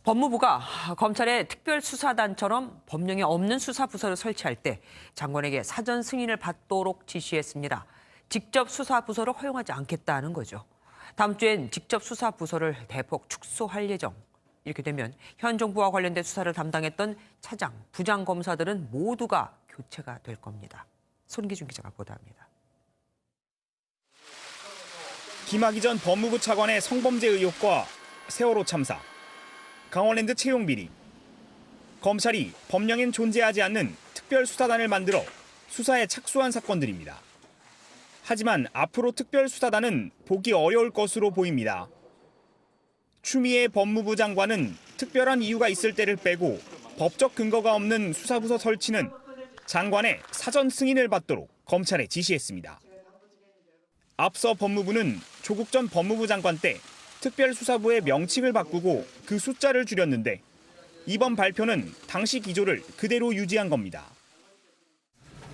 법무부가 검찰의 특별수사단처럼 법령에 없는 수사부서를 설치할 때 장관에게 사전 승인을 받도록 지시했습니다. 직접 수사부서를 허용하지 않겠다는 거죠. 다음 주엔 직접 수사부서를 대폭 축소할 예정. 이렇게 되면 현 정부와 관련된 수사를 담당했던 차장, 부장 검사들은 모두가 교체가 될 겁니다. 손기준 기자가 보도합니다. 김학의 전 법무부 차관의 성범죄 의혹과 세월호 참사, 강원랜드 채용 비리, 검찰이 법령엔 존재하지 않는 특별수사단을 만들어 수사에 착수한 사건들입니다. 하지만 앞으로 특별수사단은 보기 어려울 것으로 보입니다. 추미애 법무부 장관은 특별한 이유가 있을 때를 빼고 법적 근거가 없는 수사부서 설치는 장관의 사전 승인을 받도록 검찰에 지시했습니다. 앞서 법무부는 조국 전 법무부 장관 때 특별수사부의 명칭을 바꾸고 그 숫자를 줄였는데 이번 발표는 당시 기조를 그대로 유지한 겁니다.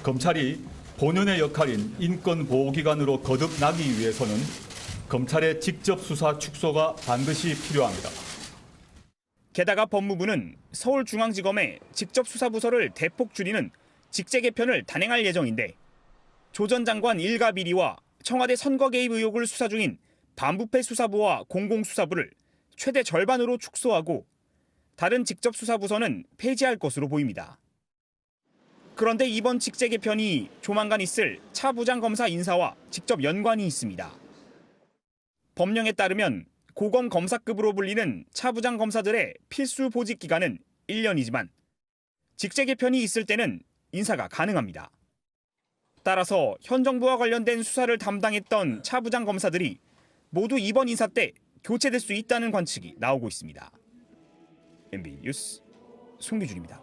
검찰이 본연의 역할인 인권보호기관으로 거듭나기 위해서는 검찰의 직접 수사 축소가 반드시 필요합니다. 게다가 법무부는 서울중앙지검의 직접 수사부서를 대폭 줄이는 직제 개편을 단행할 예정인데 조 전 장관 일가 비리와 청와대 선거 개입 의혹을 수사 중인 반부패 수사부와 공공수사부를 최대 절반으로 축소하고 다른 직접 수사부서는 폐지할 것으로 보입니다. 그런데 이번 직제 개편이 조만간 있을 차 부장검사 인사와 직접 연관이 있습니다. 법령에 따르면 고검 검사급으로 불리는 차 부장검사들의 필수 보직 기간은 1년이지만 직제 개편이 있을 때는 인사가 가능합니다. 따라서 현 정부와 관련된 수사를 담당했던 차 부장검사들이 모두 이번 인사 때 교체될 수 있다는 관측이 나오고 있습니다. MB 뉴스 송기준입니다.